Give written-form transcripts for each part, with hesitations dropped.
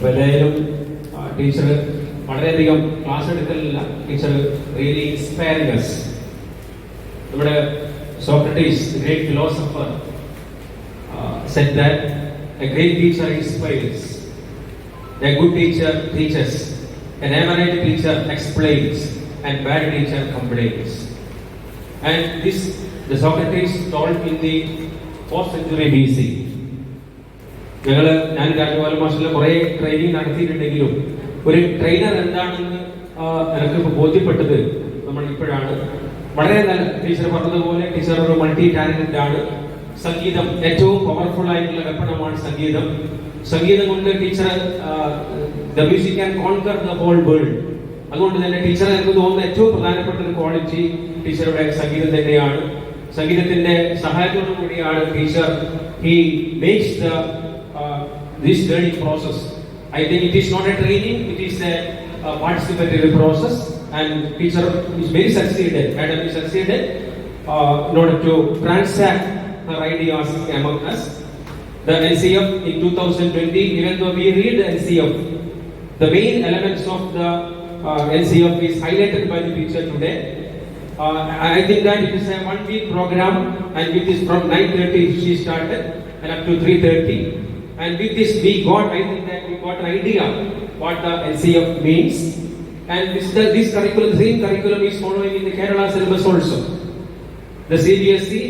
എന്തായാലും ടീച്ചർ വളരെയധികം ക്ലാസ് എടുക്കലില്ല. Teacher really inspiring us. നമ്മുടെ Socrates, the great philosopher, said that a great teacher inspires, a good teacher teaches, an average teacher explains, and bad teacher complains. And this the Socrates told in the 4th century BC. ഞാൻ രാജഗോപാല മാഷിലെ കുറെ training നടത്തിയിട്ടുണ്ടെങ്കിലും ഒരു trainer എന്താണെന്ന് എനിക്ക് ബോധ്യപ്പെട്ടത് നമ്മൾ ഇപ്പോഴാണ്. വളരെ നല്ല teacher പറഞ്ഞതുപോലെ ടീച്ചർ ഒരു മൾട്ടി ടാലന്റഡ് ആണ്. സംഗീതം ഏറ്റവും പവർഫുൾ ആയിട്ടുള്ള വെപ്പണമാണ് സംഗീതം. സംഗീതം കൊണ്ട് teacher the music can conquer the whole world. അതുകൊണ്ട് തന്നെ ടീച്ചർ എനിക്ക് തോന്നുന്ന ഏറ്റവും പ്രധാനപ്പെട്ട ഒരു ക്വാളിറ്റി ടീച്ചറുടെ സംഗീതം തന്നെയാണ്. സംഗീതത്തിന്റെ സഹായത്തോടു കൂടിയാണ് teacher he makes this learning process. I think it is not a training, it is a participatory process, and teacher is very succeeded, madam is succeeded in order to transact her ideas among us. The NCF in 2020, even though we read the NCF, the main elements of the NCF is highlighted by the teacher today. I think that it is a 1 week program, and with this from 9:30 she started and up to 3:30. And with this I think that we got an idea what the NCF means. And this curriculum, the same curriculum is following in the Kerala syllabus also. The CBSE,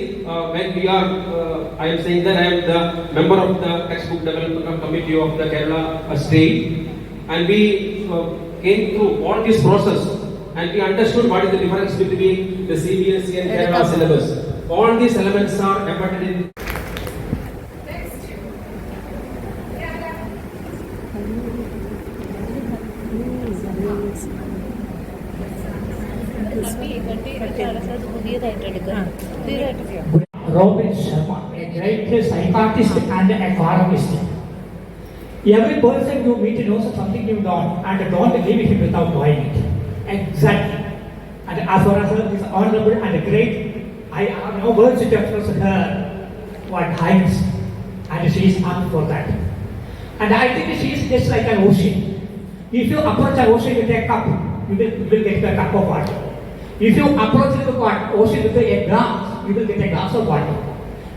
when we are, I am saying that I am the member of the textbook development committee of the Kerala state. And we came through all this process and we understood what is the difference between the CBSE and Kerala syllabus. All these elements are embedded in Robin Sharma, a great psychiatrist and economist. Every person you meet knows something you don't, and don't leave it without knowing it. Exactly. And as far as this honorable and great, I have no words to express her what times, and she is up for that. And I think she is just like an ocean. If you approach an ocean with a cup, you will get a cup of water. If you approach the ocean with a glass, you will get a glass of water.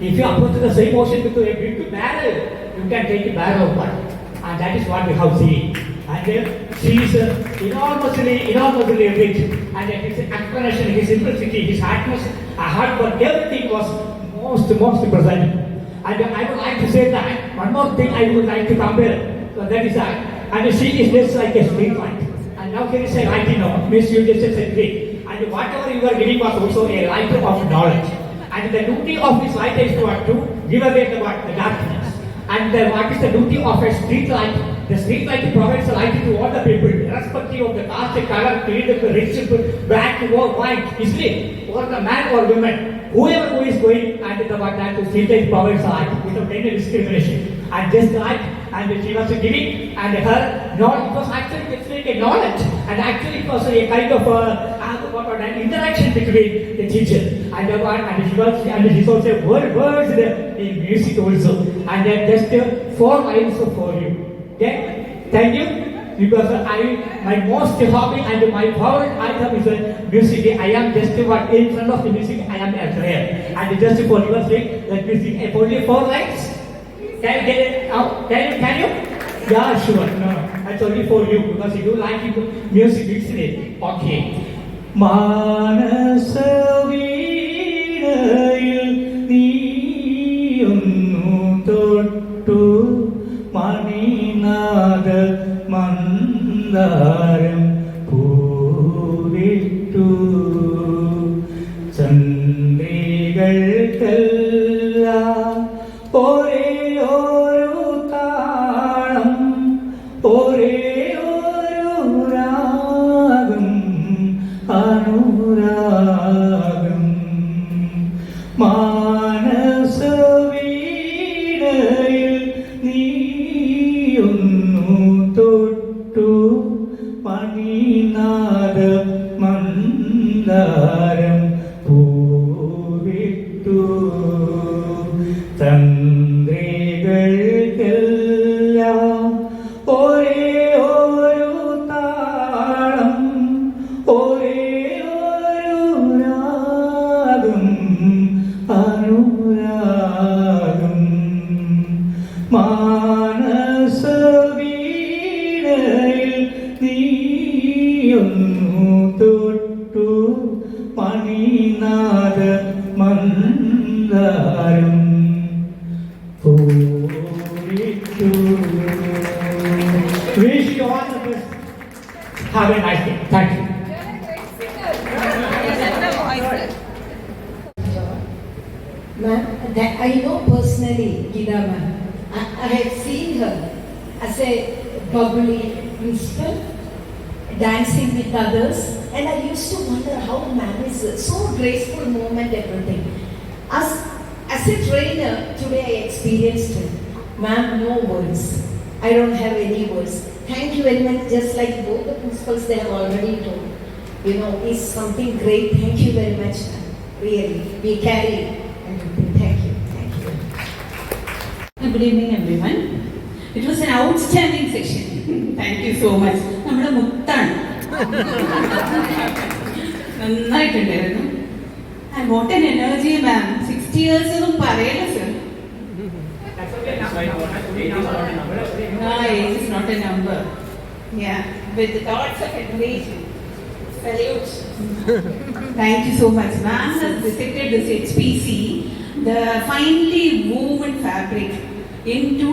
If you approach the same ocean with a big barrel, you can take a barrel of water. And that is what we have seen. And she is enormously rich. And his explanation, his simplicity, his hard work, everything was most present. And I would like to say that one more thing I would like to compare. So that is that. And she is just like a street light. And now here is a light, means you just said great. And whatever you are giving was also a light of knowledge. And the duty of this light is to give away the darkness. And what is the duty of a street light? The street light provides a light to all the people, irrespective of the caste, color, creed, rich, black, or white, Islam, or the man or woman. Whoever who is going and the street light provides a light without any discrimination. And just like, and she was giving, and her knowledge, it was actually like a knowledge, and actually it was a kind of an interaction between the teacher and the one, and she also words in music also, and then just 4 lines for you. Okay, thank you. Because my most hobby and my favorite item is music. I am just in front of the music. I am a player, and just for your sake, let me sing only 4 lines. Can you get it out? Can you? Yeah, sure. No, that's only for you because you like music, isn't it? Okay. മാനസവീണയിൽ നീയൊന്നു തൊട്ടു മണിനാദ മന്ദാരം പൂവിട്ടു ചന്ദ്രികൾക്കെല്ലാം ഒരേ ഒരു താളം ഒരേ ഒരു രാഗം അനുരാഗം മാനസവീണയിൽ നീയൊന്നു തൊട്ടു മണി മണിയൊന്നു തൊട്ടു മണിനാഥ മന്ദാരം പൂരിട്ടു. Wish you all the best. Have a nice day. Thank you. Ma'am, that I know personally Gita ma'am. I have seen her as a bubbly principal, dancing with others, and I used to wonder how ma'am is so graceful movement, everything. As a trainer, today I experienced it. Ma'am, no words. I don't have any words. Thank you very much. Just like both the principals, they have already told. You know, it's something great. Thank you very much, ma'am. Really, we carry everything. Thank you. Thank you. Good evening, everyone. It was an outstanding session. Thank you so much. നമ്മുടെ മുത്താണ് നന്നായിട്ടുണ്ടായിരുന്നു. And what an energy, ma'am. 60 years ഒന്നും പറയല്ല sir. Age is not a number. Yeah, with the thoughts of admiration. Salute. Thank you so much. Ma'am has dissected this HPC, the finely woven fabric, into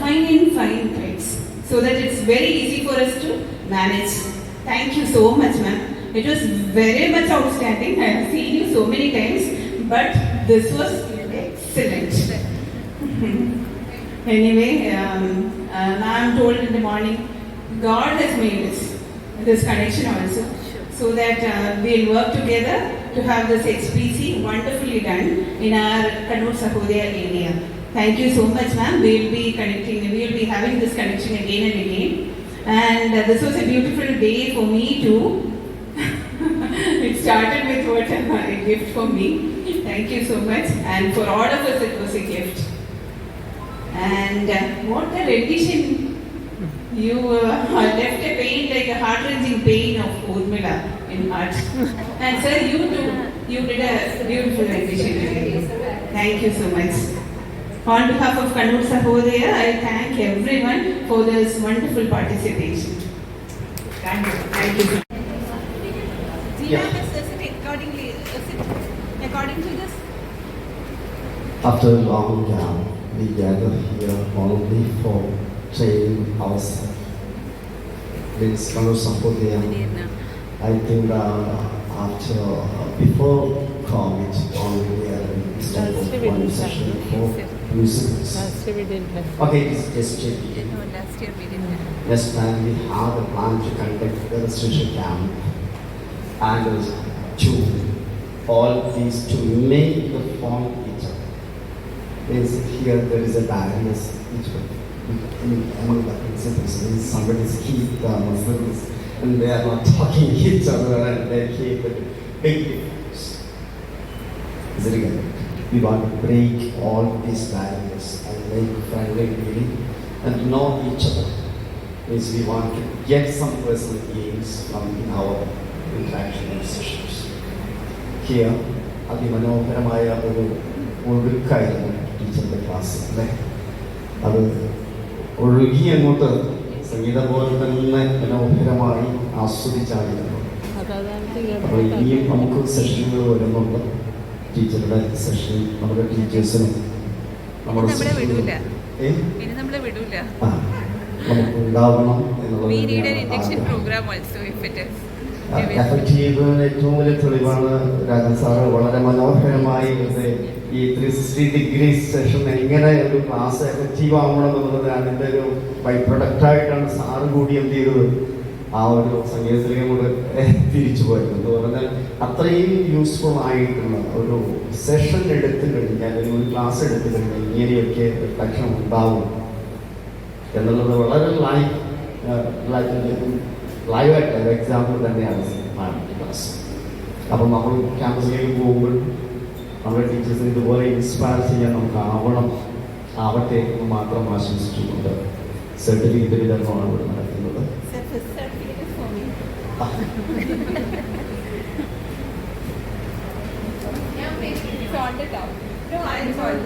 fine threads, so that it's very easy for us to manage. Thank you so much, ma'am. It was very much outstanding. I have seen you so many times, but this was excellent. Anyway, ma'am told in the morning, God has made this connection also, so that we'll work together to have this HPC wonderfully done in our Kannur Sahodaya area. Thank you so much, ma'am. We'll be having this connection again and again. And this was a beautiful day for me too. It started with what a gift for me. Thank you so much. And for all of us, it was a gift. And what a rendition. You left a pain, like a heart-wrenching pain of Urmila in heart. And sir, you too, you did a beautiful rendition. Thank you so much. On behalf of Kannur Sahodaya, I thank everyone for this wonderful participation. Thank you. Thank you. According to this? After a long gap, we gather here only for training ourselves. Means Kannur Sahodaya. I think before COVID, only we had instead of one session for musicals. Okay, it's just checking. No, last year we didn't have. Next time we have a plan to conduct the registration camp and to all these to make the form each other. Means here there is a barriers among the principals. Means somebody's keep the Muslims and they are not talking each other and they keep a big difference. Is it again? We want to break all these barriers and make friendly feeling and know each other. Means we want to get some personal gains from our interaction and sessions. Here, അതിമനോഹരമായ ഒരു ഒഴുക്കായിരുന്നു ടീച്ചറിൻ്റെ class അല്ലേ. അത് ഒഴുകി അങ്ങോട്ട് സംഗീതം പോലെ തന്നെ മനോഹരമായി ആസ്വദിച്ചായിരുന്നു. അപ്പോൾ ഇനിയും നമുക്ക് സെഷനുകൾ വരുന്നുണ്ട്. ടീച്ചറുടെ സെഷൻ നമ്മുടെ ടീച്ചേഴ്സിനും നമ്മുടെ നമുക്ക് ഉണ്ടാവണം എഫക്റ്റീവിന് ഏറ്റവും വലിയ തെളിവാണ് രാജൻ സാറ് വളരെ മനോഹരമായി ഈ 360 ഡിഗ്രീസ് സെഷൻ എങ്ങനെ ഒരു ക്ലാസ് എഫക്റ്റീവ് ആവണം എന്നുള്ളത് അതിൻ്റെ ഒരു ബൈ പ്രൊഡക്റ്റായിട്ടാണ് സാറ് കൂടി എന്ത് ചെയ്തത് ആ ഒരു സംഗീതത്തിലേക്ക് കൂടെ തിരിച്ചു പോയത്. എന്ന് പറഞ്ഞാൽ അത്രയും യൂസ്ഫുൾ ആയിട്ടുള്ള ഒരു സെഷൻ എടുത്തു കഴിഞ്ഞാൽ അല്ലെങ്കിൽ ഒരു ക്ലാസ് എടുത്തു കഴിഞ്ഞാൽ ഇങ്ങനെയൊക്കെ റിഫ്ലക്ഷൻ ഉണ്ടാവും എന്നുള്ളത് വളരെ ലൈവായിട്ടുള്ള എക്സാമ്പിൾ തന്നെയാണ് ക്ലാസ്. അപ്പം നമ്മൾ ക്യാമ്പസിലേക്ക് പോകുമ്പോൾ നമ്മുടെ ടീച്ചേഴ്സിന് ഇതുപോലെ ഇൻസ്പയർ ചെയ്യാൻ നമുക്ക് ആവട്ടെ എന്ന് മാത്രം ആശംസിച്ചുകൊണ്ട് സർട്ടിഫിക്കറ്റ് വിതരണമാണ് ഇവിടെ നടക്കുന്നത്. It's on the top. No, I'm sorry.